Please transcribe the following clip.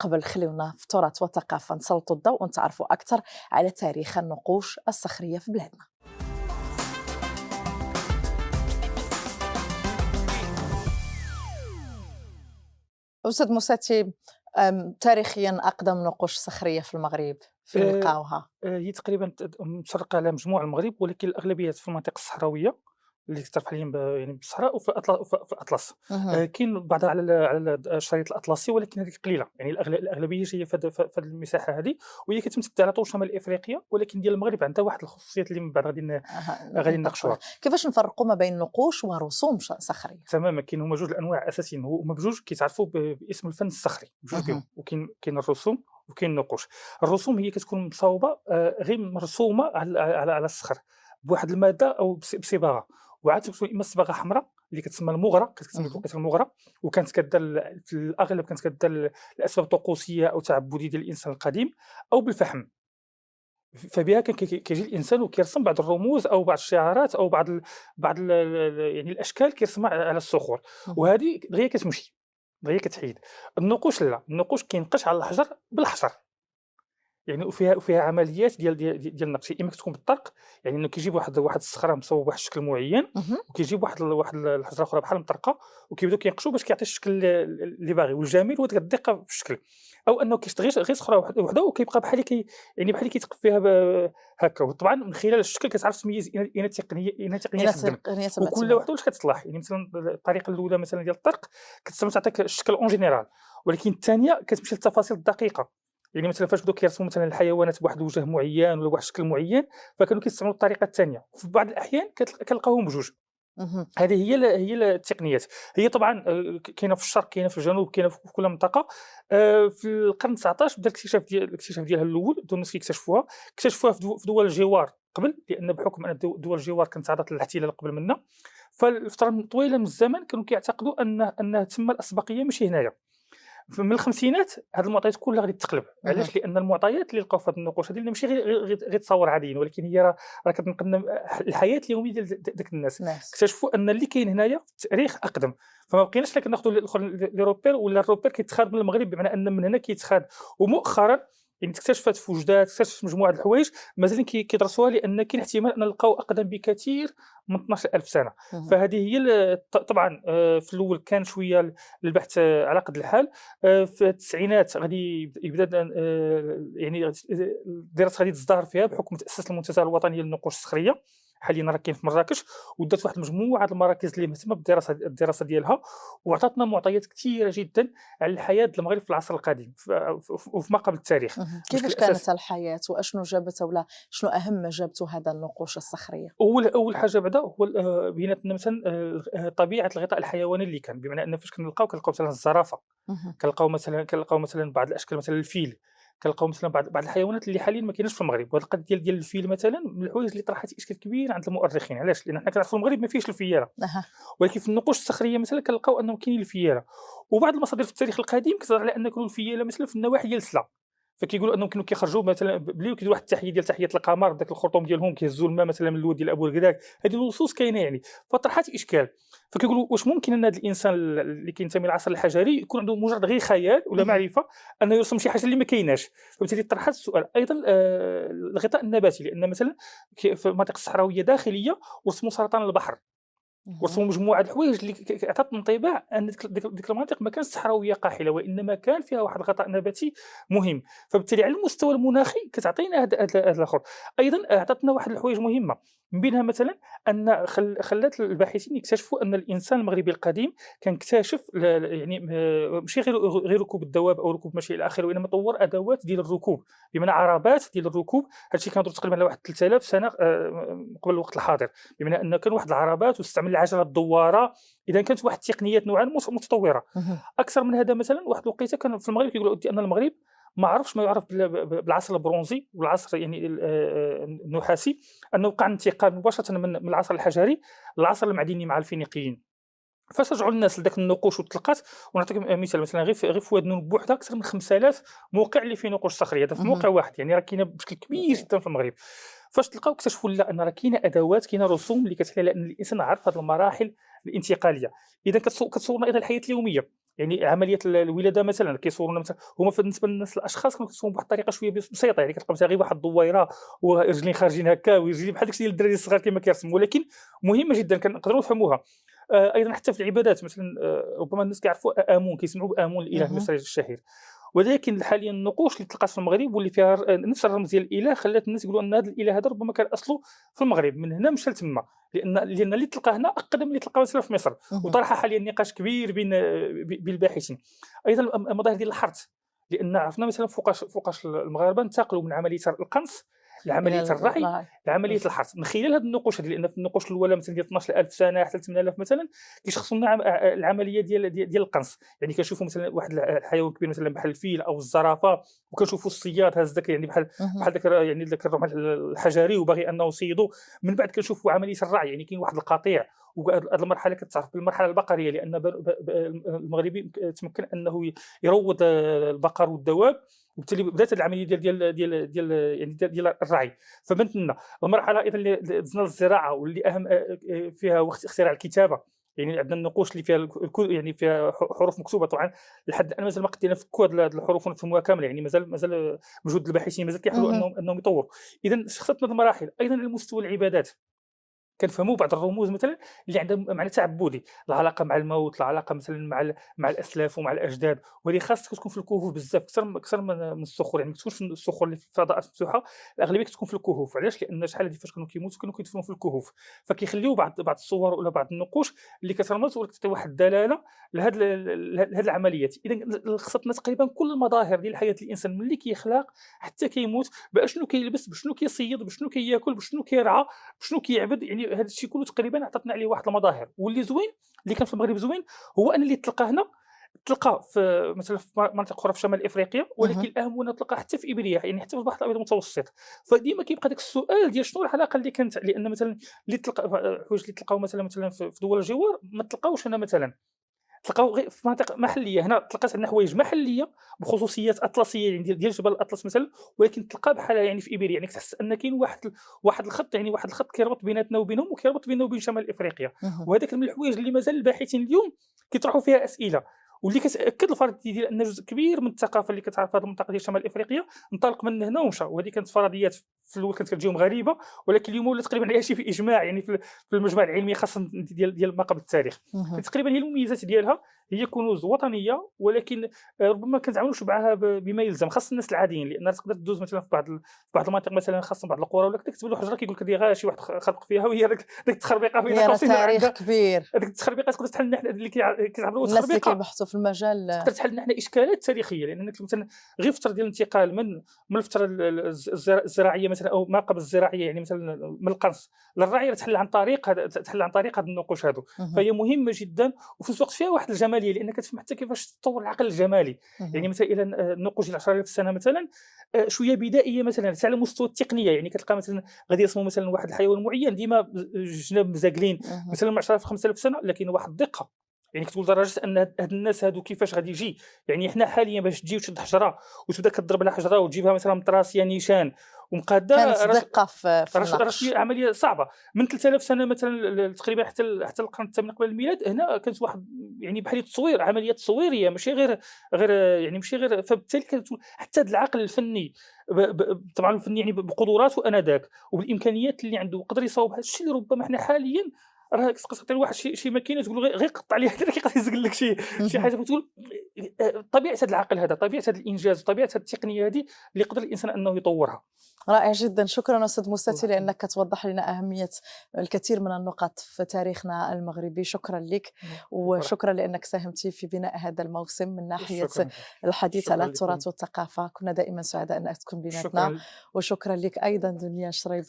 قبل خليونا في التراث والثقافة نسلطوا الضوء ونتعرفوا أكثر على تاريخ النقوش الصخرية في بلادنا. أستاذ موساتي، تاريخيا أقدم نقوش صخرية في المغرب فين آآ نلقاوها؟ هي تقريبًا متفرقة على مجموع المغرب، ولكن الأغلبية في المناطق الصحراوية اللي تعرف حاليًا يعني بالصحراء وفي الأطلس. اهم. كاين بعضها على الشريط الأطلسي، ولكن هذيك قليلة، يعني الأغلبية جاية في هاد المساحة هذه، وهي كتمتد على طول شمال إفريقيا، ولكن ديال المغرب عندها واحد الخصوصيات اللي من بعد أها، غادي نطرقوا لها. نناقشوها. كيفاش نفرقوا ما بين نقوش ورسوم صخرية؟ تمامًا، كاين هُما جوج الأنواع أساسيين، هُما بجوج كيتعرفوا باسم الفن الصخري، بجوج بهم، اهم. كاين الرسوم وكاين النقوش. الرسوم هي كتكون مصاوبة غير مرسومة على الصخر بواحد المادة أو بصباغة، وعاد تكون إما الصباغة حمرا اللي كتسمى المُغرة، كتسمى اهم. بوقيته المُغرة، وكانت كدار في الأغلب كانت كدار لأسباب طقوسية أو تعبدية ديال الإنسان القديم أو بالفحم. فبها كان كيجي الإنسان وكيرسم بعض الرموز أو بعض الشعارات أو بعض يعني الأشكال كيرسمها على الصخور، اهم. وهذه دغيا كتمشي، دغيا كتحيد. النقوش لا، النقوش كينقش على الحجر بالحجر. يعني وفيها عمليات ديال النقش، يا إما كتكون بالطرق، يعني إنه كيجيب واحد الصخرة مصوبة بواحد الشكل معيّن، اهم. وكيجيب واحد الحجرة أخرى بحال مطرقة، وكيبداو كينقشوا باش كيعطي الشكل اللي باغي، والجميل هو ديك الدقة في الشكل، أو أنه كيشد غير صخرة وحدة وكيبقى بحال اللي كيتقب فيها هكا. وطبعًا من خلال الشكل كتعرف تميّز أين تقنية خدم، يناسب وكل اهتمام. وحدة واش كتصلح. يعني مثلًا الطريقة الأولى مثلًا ديال الطرق كتسمى تعطيك الشكل أون جينيرال، ولكن الثانية كتمشي للتفاصيل الدقيقة. يعني مثلًا فاش بداو كيرسموا مثلًا الحيوانات بواحد الوجه معيّن ولا بواحد الشكل معيّن، فكانوا كيستعملوا الطريقة الثانية، وفي بعض الأحيان كنلقاوهم بجوج. اهم. هذه هي التقنيات. هي طبعًا كاينة في الشرق، كاينة في الجنوب، كاينة في كل منطقة. في القرن 19 بدا الاكتشاف ديالها الأول، بداو الناس كيكتشفوها. اكتشفوها في دول الجوار قبل، لأن بحكم أن دول الجوار كانت تعرضت للاحتلال قبل منا، فلفترة طويلة من الزمن كانوا كيعتقدوا أن تما الأسبقية ماشي هنايا. من الخمسينات هاد المعطيات كلها غادي تقلب. اهم. علاش؟ لأن المعطيات اللي لقاو في هاد النقوش هادي ماشي غير تصاور عاديين، ولكن هي راه كتنقلنا الحياة اليومية ديال داك الناس. ناس. اكتشفوا أن اللي كاين هنايا في التاريخ أقدم، فما بقيناش لا كناخذوا لي روبير، ولا الروبير كيتخاد من المغرب، بمعنى أن من هنا كيتخاد. ومؤخرا يعني اكتشفت في وجدات، اكتشفت مجموعة د الحوايج مازالين كيدرسوها، لأن كاين احتمال أن نلقاو أقدم بكثير من 12000 سنة. اهم. فهذه هي طبعًا في الأول كان شوية البحث على قد الحال. في التسعينات غادي يبدا يعني الدراسة غادي تزدهر فيها بحكم تأسيس المنتدى الوطني للنقوش الصخرية، حاليًا راه كاين في مراكش، ودات واحد المجموعة د المراكز اللي مهتمة الدراسة ديالها، وعطاتنا معطيات كثيرة جدًا على الحياة ديال المغرب في العصر القديم وفي ما قبل التاريخ اهم. كيفاش بشكل كانت أساسي. الحياة وأشنو جابت ولا شنو أهم ما جابته هذا النقوش الصخرية؟ أول حاجة بعدا هو بينات لنا مثلًا طبيعة الغطاء الحيواني اللي كان، بمعنى أن فاش كنلقاو مثلًا الزرافة، اهم. كنلقاو مثلًا بعض الأشكال مثلًا الفيل، كنلقاو مثلًا بعض الحيوانات اللي حاليًا ما كايناش في المغرب. وهاد القضية ديال الفيل مثلًا من الحوايج اللي طرحت إشكال كبير عند المؤرخين. علاش؟ لأن حنا كنعرفوا المغرب ما فيهش الفيالة، أها. ولكن في النقوش الصخرية مثلًا كنلقاو أنه كاينين الفيالة. وبعض المصادر في التاريخ القديم كتهضر على أن كانوا الفيالة مثلًا في النواحي ديال سلا، فكيقولوا أنهم كانوا كيخرجوا مثلًا بالليل وكيديروا واحد التحية ديال تحية القمر بداك الخرطوم ديالهم، كيهزوا الماء مثلًا من الواد ديال أبو القداك. هذه النصوص كاينة يعني، فطرحت إشكال. فكيقولوا واش ممكن أن هذا الإنسان اللي كينتمي للعصر الحجري يكون عنده مجرد غير خيال ولا اهم. معرفة أنه يرسم شي حاجة اللي ما كايناش. فبالتالي طرحت السؤال. أيضًا الغطاء النباتي، لأن مثلًا في المناطق الصحراوية داخلية ورسموا سرطان البحر، اهم. وصلوا مجموعة د الحوايج اللي عطات انطباع أن ديك المناطق ما كانتش صحراوية قاحلة، وإنما كان فيها واحد الغطاء نباتي مهم. فبالتالي على المستوى المناخي كتعطينا هاد الآخر. أيضًا عطاتنا واحد الحوايج مهمة، من بينها مثلًا أن خلّات الباحثين يكتشفوا أن الإنسان المغربي القديم كان اكتشف يعني ماشي غير ركوب الدواب أو ركوب ماشي إلى آخره، وإنما طوّر أدوات ديال الركوب، بمعنى عربات ديال الركوب. هاد الشي كنهضروا تقريبًا على واحد 3000 سنة قبل الوقت الحاضر. بمعنى أن كان واحد العربات واستعمل العجلة الدوارة. إذا كانت واحد التقنيات نوعًا متطورة. اهم. أكثر من هذا مثلًا واحد الوقيته كان في المغرب كيقولوا أن المغرب ما عرفش ما يعرف بالعصر البرونزي والعصر يعني النحاسي، أنه وقع انتقال مباشرة من العصر الحجري للعصر المعدني مع الفينيقيين. فاش رجعوا الناس لذاك النقوش والطلقات. ونعطيك مثال، مثلًا غير في واد نون بوحدها أكثر من 5000 موقع اللي فيه نقوش صخرية، هذا في اهم. موقع واحد، يعني راه كاينة بشكل كبير جدًا في المغرب. فاش تلقاو اكتشفوا لا، أن راه كاينة أدوات، كاينة رسوم اللي كتحيل على أن الإنسان عرف هذه المراحل الانتقالية. إذا كتصورنا أيضًا الحياة اليومية. يعني عمليه الولاده مثلا كيصورونا مثلا هما بالنسبه للناس الاشخاص كانوا كيصوروا بواحد الطريقه شويه بسيطه، يعني كتلقى مثلا غير واحد الدويره ورجلين خارجين هكا ورجلين بحال داكشي ديال الدراري الصغار كما كيرسموا، ولكن مهمه جدا كنقدروا نفهموها. ايضا حتى في العبادات مثلا ربما الناس كيعرفوا امون، كيسمعوا بامون الاله اهم. المصري الشهير، ولكن حاليا النقوش اللي تلقات في المغرب واللي فيها نفس الرمز ديال الاله خلات الناس يقولوا ان هذا الاله هذا ربما كان اصله في المغرب، من هنا مشى لتما، لان اللي تلقى هنا اقدم اللي تلقى مثلا في مصر. اهم. وطرح حاليا نقاش كبير بين الباحثين. ايضا المظاهر ديال الحرث، لان عرفنا مثلا فوقاش المغاربه انتقلوا من عمليه القنص إلى لعمليه الرعي الراعي. لعمليه الحرث من خلال هذه النقوش هذه، لان في النقوش الاولى مثلا ديال 12000 سنه حتى 8000 مثلا كيشخصوا لنا العمليه ديال القنص، يعني كنشوفوا مثلا واحد الحيوان كبير مثلا بحال الفيل او الزرافه، وكنشوفوا الصياد هاز داك يعني اهم. بحال داك يعني داك الرمح الحجري وباغي انه يصيدوا. من بعد كنشوفوا عمليه الرعي، يعني كاين واحد القطيع، وهذه المرحله كتعرف بالمرحله البقريه، لان المغربي تمكن انه يروض البقر والدواب، وبالتالي بدات العمليه ديال الرعي. فبنت لنا المرحله ايضا اللي دزنا للزراعه واللي اهم فيها وقت اختراع الكتابه، يعني عندنا النقوش اللي فيها يعني فيها حروف مكتوبه طبعا لحد الان مازال ما قدرنا نفكوا هذه الحروف ونفهموها كامله، يعني مازال مجهود الباحثين مازال كيحاولوا اهم. انهم يطوروا. اذا شخصتنا المراحل ايضا على مستوى العبادات كنفهموا بعض الرموز مثلًا اللي عندها معنى تعبُّدي، العلاقة مع الموت، العلاقة مثلًا مع الأسلاف ومع الأجداد، وهذه خاصة كتكون في الكهوف بزاف أكثر من الصخور، يعني ما كتكونش في الصخور اللي في الفضاءات المفتوحة، الأغلبية كتكون في الكهوف. علاش؟ لأن شحال هادي فاش كانوا كيموتوا كانوا كيدفنوا في الكهوف، فكيخليو بعض الصور ولا بعض النقوش اللي كترمز ولا كتعطي واحد الدلالة لهاد العمليات. إذا خصتنا تقريبا كل المظاهر ديال حياة الإنسان ملي كيخلق حتى كيموت، بشنو كيلبس، بشنو كيصيد، بشنو كياكل، بشنو كيرعى، بشنو كيعبد، يعني هذا الشيء كله تقريبا عطاتنا عليه واحد المظاهر. واللي زوين اللي كان في المغرب زوين هو ان اللي تلقى هنا تلقى في مثلا في مناطق اخرى في شمال افريقيا، ولكن اهم. الاهم هو انه تلقى حتى في ابريا، يعني حتى في البحر الابيض المتوسط. فديما كيبقى داك السؤال ديال شنو العلاقه اللي كانت، لان مثلا اللي تلقى الحوايج اللي تلقاو مثلا في دول الجوار ما تلقاوش هنا مثلا، تلقاو غير في مناطق محليه. هنا تلقات عندنا حوايج محليه بخصوصيات اطلسيه يعني ديال جبل الاطلس مثلا، ولكن تلقى بحالها يعني في ايبيريا، يعني كتحس ان كاين واحد الخط، يعني واحد الخط كيربط بيناتنا وبينهم وكيربط بيننا وبين شمال افريقيا. اهم. وهذاك من الحوايج اللي مازال الباحثين اليوم كيطرحوا فيها اسئله، واللي كتاكد الفرض ديال ان جزء كبير من الثقافه اللي كتعرف هذه المنطقه ديال شمال افريقيا انطلق من هنا ومشى. وهذه كانت فرضيات في الاول كانت كتجيهم غريبه، ولكن اليوم ولا تقريبا عليها شي اجماع يعني في المجمع العلمي خاصه ديال ما قبل التاريخ. اهم. تقريبا هي المميزات ديالها هي كنوز وطنيه، ولكن ربما ما كنتعاملوش معها بما يلزم، خاص الناس العاديين، لان تقدر تدوز مثلا في بعض المناطق مثلا خاصه بعض القرى ولا كذا، تكتب له حجره كيقول لك هذه غير شي واحد خلق فيها، وهي ديك التخربيقه بين هي راه قوسين تاريخ عندها. كبير. هذيك التخربيقه تقدر تحل لنا حنا اللي كيعتبروها الناس اللي تخربيقه، كيبحثوا في المجال. تقدر تحل لنا حنا اشكالات تاريخيه، لانك مثلا غير فتره ديال الانتقال من الفتره الزراعيه مثلا او ما قبل الزراعيه، يعني مثلا من القنص للرعي، تحل عن طريق هذه النقوش هذو. اهم. فهي مهمه جدا، وفي نفس الوقت فيها واحد الجماليه، لانك كتفهم حتى كيفاش تطور العقل الجمالي. اهم. يعني مثلا الى النقوش ديال 10000 سنه مثلا شويه بدائيه مثلا حتى على مستوى التقنيه، يعني كتلقى مثلا غادي يرسموا مثلا واحد الحيوان معين ديما جناب مزاقلين اهم. مثلا 10000 5000 سنه، لكن واحد الدقه، يعني كتقول لدرجه ان هاد الناس هادو كيفاش غادي يجي. يعني حنا حاليا باش تجي وتشد حجره وتبدا كضرب لها حجره وتجيبها مثلا مطراسيه نيشان ومقاده، كانت دقة في راه شي النقش. عمليه صعبه. من 3000 سنه مثلا تقريبا حتى القرن الثامن قبل الميلاد، هنا كانت واحد يعني بحال التصوير، عمليه تصويريه ماشي غير يعني ماشي غير. فبالتالي كتقول حتى هذا العقل الفني طبعا الفني يعني بقدراته انذاك وبالامكانيات اللي عنده قدر يصاوب هذا الشيء اللي ربما حنا حاليا راه تقدر تعطي لواحد شي ماكينه تقول له غير قطع ليها هذا كيقدر يزقل لك شي اهم. حاجه. فتقول طبيعه هذا العقل هذا، طبيعه هذا الانجاز، طبيعه هذه التقنيه هذه اللي يقدر الانسان انه يطورها. رائع جدًا، شكرًا أستاذ الله مستتي يحفظك. لأنك كتوضح لنا أهمية الكثير من النقط في تاريخنا المغربي، شكرًا لك، العفو. وشكرًا لأنك ساهمتِ في بناء هذا الموسم من ناحية شكرا. الحديث على شكرا لكم. التراث والثقافة، كنا دائمًا سعداء أنك تكون بيناتنا، شكرا. وشكرًا لك أيضًا دنيا شريف.